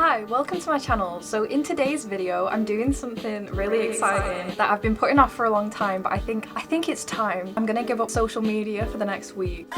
Hi, welcome to my channel. So in today's video, I'm doing something really exciting that I've been putting off for a long time, but I think it's time. I'm gonna give up social media for the next week.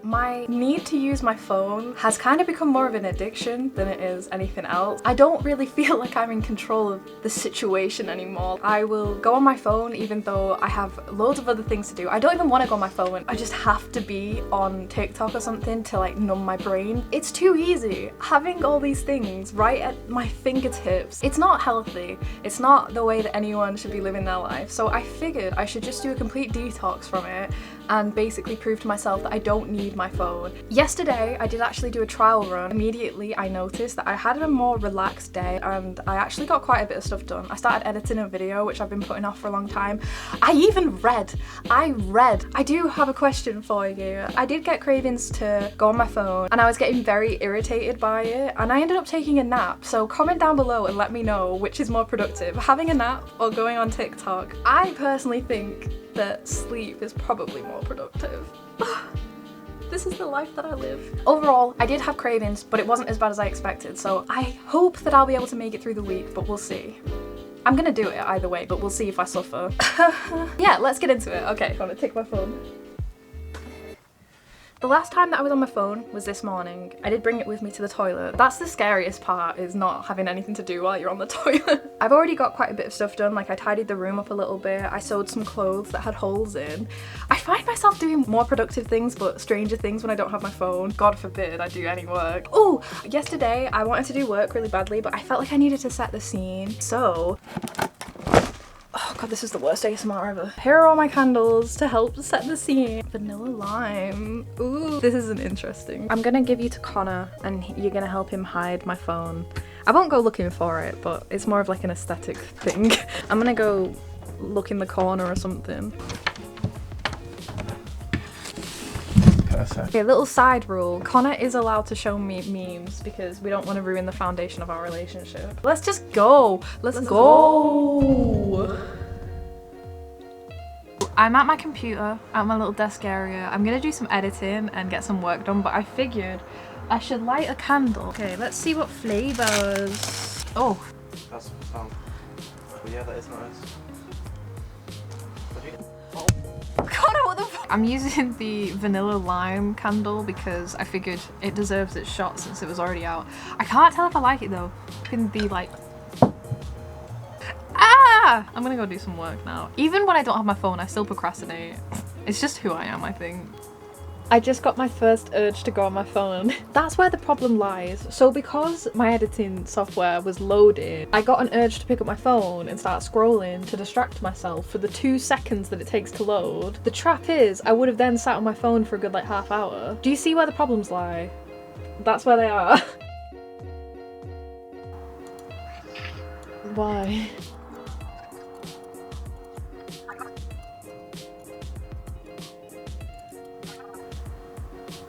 My need to use my phone has kind of become more of an addiction than it is anything else. I don't really feel like I'm in control of the situation anymore. I will go on my phone even though I have loads of other things to do. I don't even want to go on my phone. I just have to be on TikTok or something to like numb my brain. It's too easy. Having all these things right at my fingertips, it's not healthy. It's not the way that anyone should be living their life. So I figured I should just do a complete detox from it and basically prove to myself that I don't need my phone. Yesterday, I did actually do a trial run. Immediately, I noticed that I had a more relaxed day and I actually got quite a bit of stuff done. I started editing a video, which I've been putting off for a long time. I even read. I do have a question for you. I did get cravings to go on my phone and I was getting very irritated by it and I ended up taking a nap. So comment down below and let me know which is more productive, having a nap or going on TikTok. I personally think that sleep is probably more productive. This is the life that I live. Overall, I did have cravings, but it wasn't as bad as I expected, so I hope that I'll be able to make it through the week, but we'll see. I'm gonna do it either way, but we'll see if I suffer. Yeah, let's get into it. Okay, I'm gonna take my phone. The last time that I was on my phone was this morning. I did bring it with me to the toilet. That's the scariest part, is not having anything to do while you're on the toilet. I've already got quite a bit of stuff done, like I tidied the room up a little bit, I sewed some clothes that had holes in. I find myself doing more productive things but stranger things when I don't have my phone. God forbid I do any work. Oh, yesterday I wanted to do work really badly, but I felt like I needed to set the scene. So, oh god, this is the worst ASMR ever. Here are all my candles to help set the scene. Vanilla lime. Ooh, this isn't interesting. I'm gonna give you to Connor and you're gonna help him hide my phone. I won't go looking for it, but it's more of like an aesthetic thing. I'm gonna go look in the corner or something. Perfect. Okay, little side rule. Connor is allowed to show me memes because we don't want to ruin the foundation of our relationship. Let's just go. Let's go. I'm at my computer, at my little desk area. I'm gonna do some editing and get some work done, but I figured I should light a candle. Okay, let's see what flavors. Oh. That's well, yeah, that is nice. Connor, what the fuck? I'm using the vanilla lime candle because I figured it deserves its shot since it was already out. I can't tell if I like it though. It can be like, ah! I'm gonna go do some work now. Even when I don't have my phone, I still procrastinate. It's just who I am, I think. I just got my first urge to go on my phone. That's where the problem lies. So because my editing software was loaded, I got an urge to pick up my phone and start scrolling to distract myself for the 2 seconds that it takes to load. The trap is, I would have then sat on my phone for a good like half hour. Do you see where the problems lie? That's where they are. Why?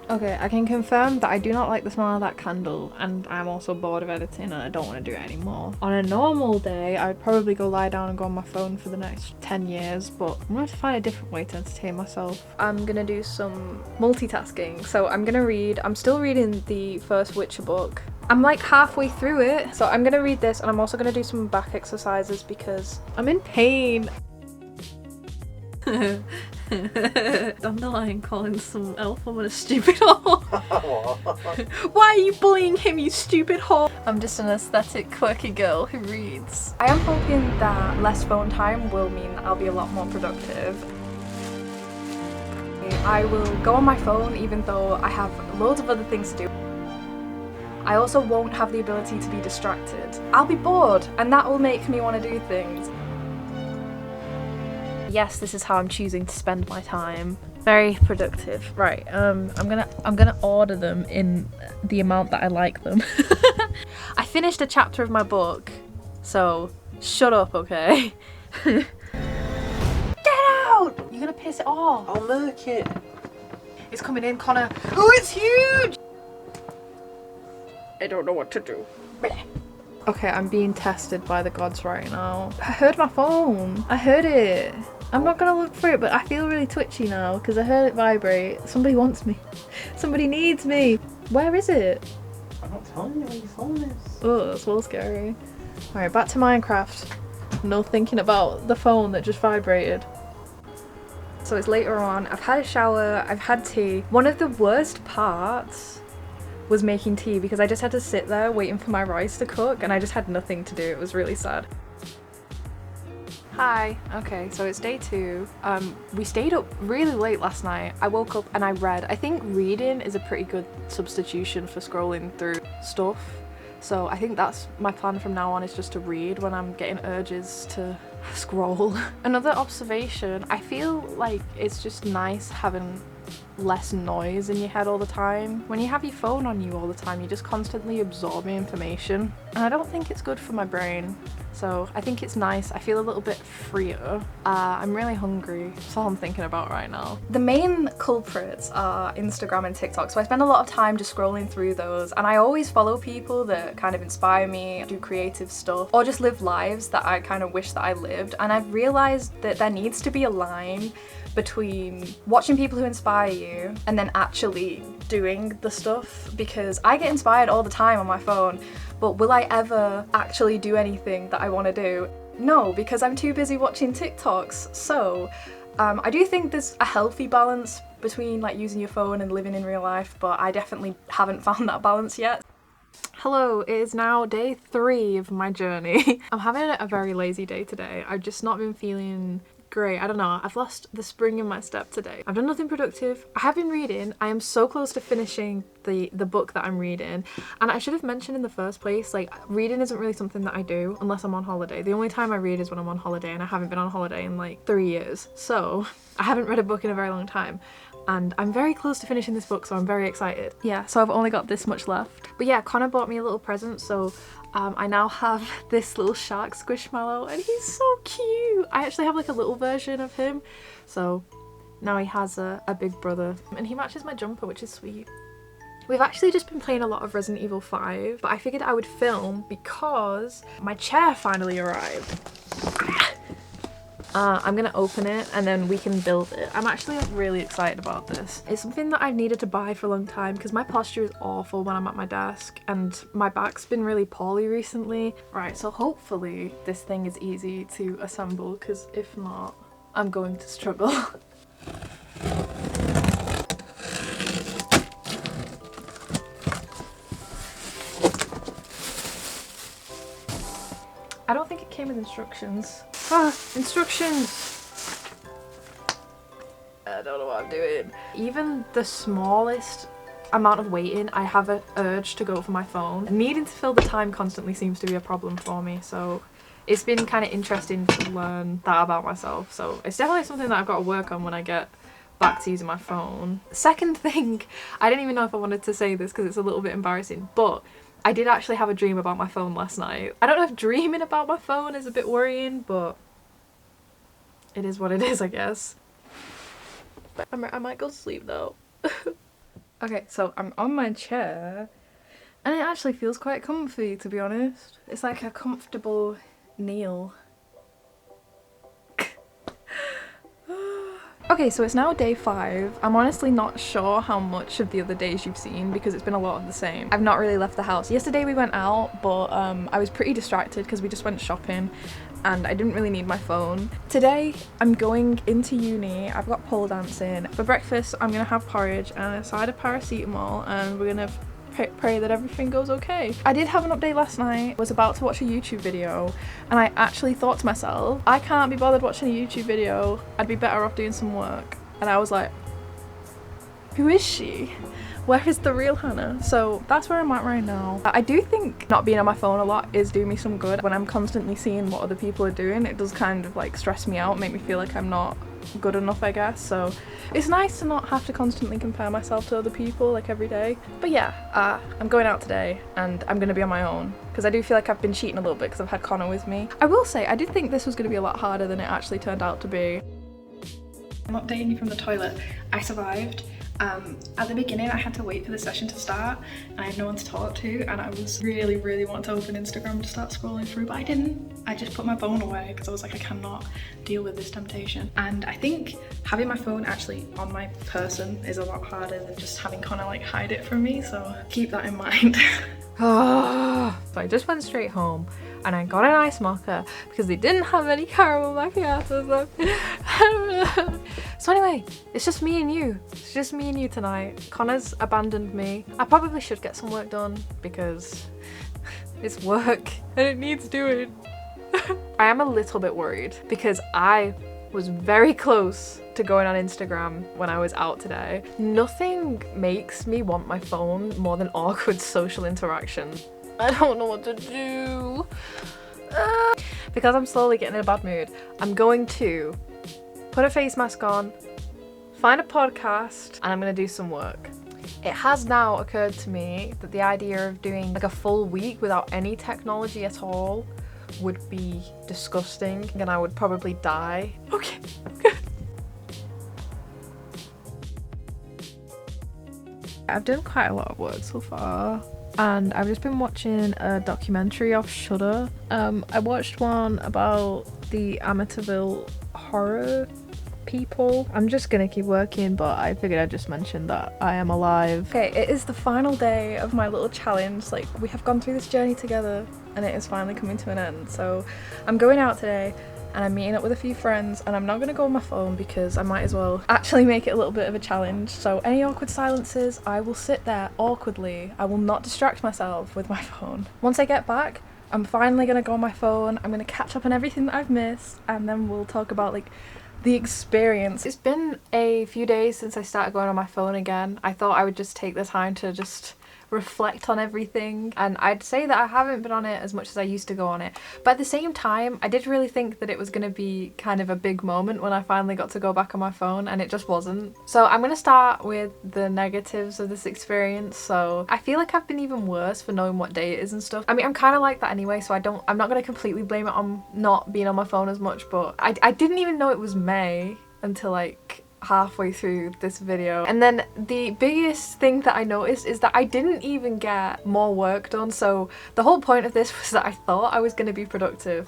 Okay, I can confirm that I do not like the smell of that candle and I'm also bored of editing and I don't want to do it anymore. On a normal day, I'd probably go lie down and go on my phone for the next 10 years, but I'm going to find a different way to entertain myself. I'm going to do some multitasking. So I'm still reading the first Witcher book. I'm like halfway through it, so I'm going to read this and I'm also going to do some back exercises because I'm in pain. Dandelion calling some elf woman a stupid whore. Why are you bullying him, you stupid whore? I'm just an aesthetic, quirky girl who reads. I am hoping that less phone time will mean that I'll be a lot more productive. I will go on my phone even though I have loads of other things to do. I also won't have the ability to be distracted. I'll be bored and that will make me want to do things. Yes, this is how I'm choosing to spend my time. Very productive. Right, I'm gonna order them in the amount that I like them. I finished a chapter of my book, so shut up, okay? Get out! You're gonna piss it off. I'll milk it. It's coming in, Connor. Oh, it's huge! I don't know what to do. Okay, I'm being tested by the gods right now. I heard my phone. I heard it. I'm not gonna look for it, but I feel really twitchy now because I heard it vibrate. Somebody wants me. Somebody needs me. Where is it? I'm not telling you when you saw this. Oh, that's a little scary. Alright, back to Minecraft. No thinking about the phone that just vibrated. So it's later on, I've had a shower, I've had tea. One of the worst parts was making tea because I just had to sit there waiting for my rice to cook and I just had nothing to do. It was really sad. Hi. Okay, so it's day 2. We stayed up really late last night. I woke up and I read. I think reading is a pretty good substitution for scrolling through stuff. So I think that's my plan from now on, is just to read when I'm getting urges to scroll. Another observation, I feel like it's just nice having less noise in your head all the time. When you have your phone on you all the time, you're just constantly absorbing information. And I don't think it's good for my brain. So I think it's nice. I feel a little bit freer. I'm really hungry. That's all I'm thinking about right now. The main culprits are Instagram and TikTok. So I spend a lot of time just scrolling through those. And I always follow people that kind of inspire me, do creative stuff, or just live lives that I kind of wish that I lived. And I've realized that there needs to be a line between watching people who inspire you and then actually doing the stuff, because I get inspired all the time on my phone, but will I ever actually do anything that I want to do? No, because I'm too busy watching TikToks. So I do think there's a healthy balance between like using your phone and living in real life, but I definitely haven't found that balance yet. Hello, it is now day 3 of my journey. I'm having a very lazy day today. I've just not been feeling great. I don't know, I've lost the spring in my step today. I've done nothing productive. I have been reading. I am so close to finishing the book that I'm reading, and I should have mentioned in the first place, like, reading isn't really something that I do unless I'm on holiday. The only time I read is when I'm on holiday, and I haven't been on holiday in like 3 years, so I haven't read a book in a very long time. And I'm very close to finishing this book, so I'm very excited. Yeah, so I've only got this much left. But yeah, Connor bought me a little present, so I now have this little shark squishmallow and he's so cute. I actually have like a little version of him, so now he has a big brother, and he matches my jumper, which is sweet. We've actually just been playing a lot of Resident Evil 5, but I figured I would film because my chair finally arrived. I'm gonna open it and then we can build it. I'm actually really excited about this. It's something that I've needed to buy for a long time because my posture is awful when I'm at my desk and my back's been really poorly recently. Right, so hopefully this thing is easy to assemble, because if not, I'm going to struggle. I don't think it came with instructions. Instructions! I don't know what I'm doing. Even the smallest amount of waiting, I have an urge to go for my phone. Needing to fill the time constantly seems to be a problem for me, so it's been kind of interesting to learn that about myself. So it's definitely something that I've got to work on when I get back to using my phone. Second thing, I didn't even know if I wanted to say this because it's a little bit embarrassing, but I did actually have a dream about my phone last night. I don't know if dreaming about my phone is a bit worrying, but it is what it is, I guess. I might go to sleep though. Okay, so I'm on my chair and it actually feels quite comfy, to be honest. It's like a comfortable kneel. Okay, so it's now day 5. I'm honestly not sure how much of the other days you've seen because it's been a lot of the same. I've not really left the house. Yesterday we went out, but I was pretty distracted because we just went shopping and I didn't really need my phone. Today I'm going into uni. I've got pole dancing. For breakfast I'm gonna have porridge and a side of paracetamol, and we're gonna pray that everything goes okay. I did have an update last night. I was about to watch a YouTube video and I actually thought to myself, I can't be bothered watching a YouTube video. I'd be better off doing some work. And I was like, who is she? Where is the real Hannah? So that's where I'm at right now. I do think not being on my phone a lot is doing me some good. When I'm constantly seeing what other people are doing, it does kind of like stress me out, make me feel like I'm not good enough, I guess. So it's nice to not have to constantly compare myself to other people like every day. But yeah, I'm going out today and I'm gonna be on my own because I do feel like I've been cheating a little bit because I've had Connor with me. I will say I did think this was gonna be a lot harder than it actually turned out to be. I'm updating you from the toilet. I survived. At the beginning I had to wait for the session to start and I had no one to talk to, and I was really wanting to open Instagram to start scrolling through, but I didn't. I just put my phone away because I was like, I cannot deal with this temptation. And I think having my phone actually on my person is a lot harder than just having Connor like hide it from me, so keep that in mind. So I just went straight home and I got an ice mocha because they didn't have any caramel macchiatos left. So anyway, it's just me and you. It's just me and you tonight. Connor's abandoned me. I probably should get some work done because it's work and it needs doing. I am a little bit worried because I was very close to going on Instagram when I was out today. Nothing makes me want my phone more than awkward social interaction. I don't know what to do. Because I'm slowly getting in a bad mood, I'm going to put a face mask on, find a podcast, and I'm gonna do some work. It has now occurred to me that the idea of doing like a full week without any technology at all would be disgusting and I would probably die. Okay, good. I've done quite a lot of work so far and I've just been watching a documentary off Shudder. I watched one about the Amityville horror people. I'm just gonna keep working, but I figured I'd just mention that I am alive. Okay, it is the final day of my little challenge. Like, we have gone through this journey together and it is finally coming to an end. So I'm going out today and I'm meeting up with a few friends and I'm not gonna go on my phone because I might as well actually make it a little bit of a challenge. So any awkward silences, I will sit there awkwardly. I will not distract myself with my phone. Once I get back, I'm finally gonna go on my phone. I'm gonna catch up on everything that I've missed and then we'll talk about like the experience. It's been a few days since I started going on my phone again. I thought I would just take the time to just reflect on everything, and I'd say that I haven't been on it as much as I used to go on it, but at the same time I did really think that it was going to be kind of a big moment when I finally got to go back on my phone, and it just wasn't. So I'm going to start with the negatives of this experience. So I feel like I've been even worse for knowing what day it is and stuff. I mean, I'm kind of like that anyway, so I'm not going to completely blame it on not being on my phone as much, but I didn't even know it was May until like halfway through this video. And then the biggest thing that I noticed is that I didn't even get more work done. So the whole point of this was that I thought I was going to be productive.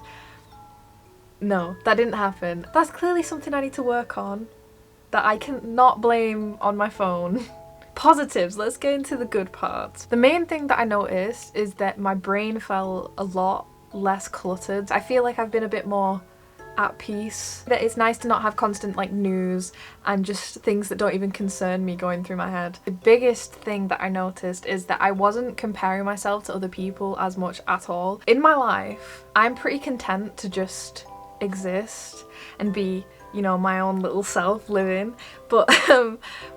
No, that didn't happen. That's clearly something I need to work on that I can not blame on my phone. Positives, let's get into the good parts. The main thing that I noticed is that my brain felt a lot less cluttered. I feel like I've been a bit more at peace. That it's nice to not have constant like news and just things that don't even concern me going through my head. The biggest thing that I noticed is that I wasn't comparing myself to other people as much at all. In my life, I'm pretty content to just exist and be, you know, my own little self living, but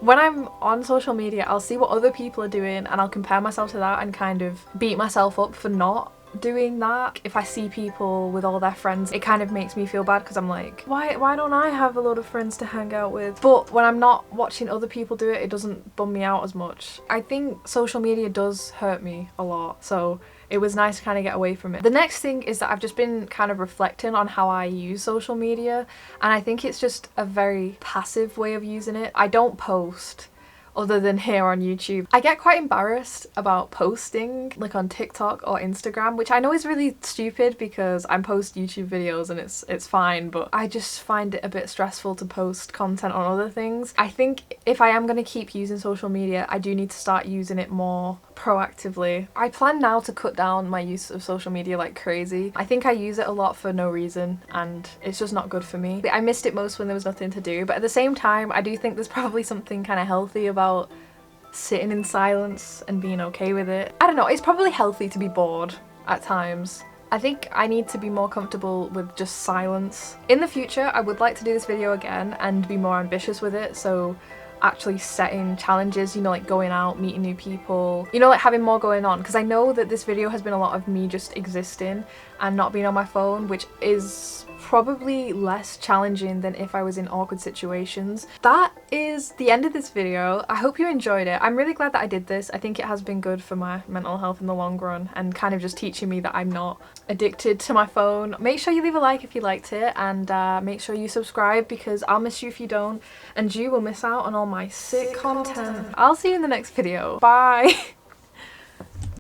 when I'm on social media I'll see what other people are doing and I'll compare myself to that and kind of beat myself up for not doing that. If I see people with all their friends, it kind of makes me feel bad because I'm like, why don't I have a lot of friends to hang out with? But when I'm not watching other people do it, it doesn't bum me out as much. I think social media does hurt me a lot, so it was nice to kind of get away from it. The next thing is that I've just been kind of reflecting on how I use social media, and I think it's just a very passive way of using it. I don't post other than here on YouTube. I get quite embarrassed about posting like on TikTok or Instagram, which I know is really stupid because I post YouTube videos and it's fine, but I just find it a bit stressful to post content on other things. I think if I am going to keep using social media, I do need to start using it more proactively. I plan now to cut down my use of social media like crazy. I think I use it a lot for no reason and it's just not good for me. I missed it most when there was nothing to do, but at the same time I do think there's probably something kind of healthy about sitting in silence and being okay with it. I don't know, it's probably healthy to be bored at times. I think I need to be more comfortable with just silence. In the future, I would like to do this video again and be more ambitious with it, so actually setting challenges, you know, like going out, meeting new people, you know, like having more going on, because I know that this video has been a lot of me just existing and not being on my phone, which is probably less challenging than if I was in awkward situations. That is the end of this video. I hope you enjoyed it. I'm really glad that I did this. I think it has been good for my mental health in the long run and kind of just teaching me that I'm not addicted to my phone. Make sure you leave a like if you liked it, and make sure you subscribe because I'll miss you if you don't, and you will miss out on all my sick content. I'll see you in the next video. Bye!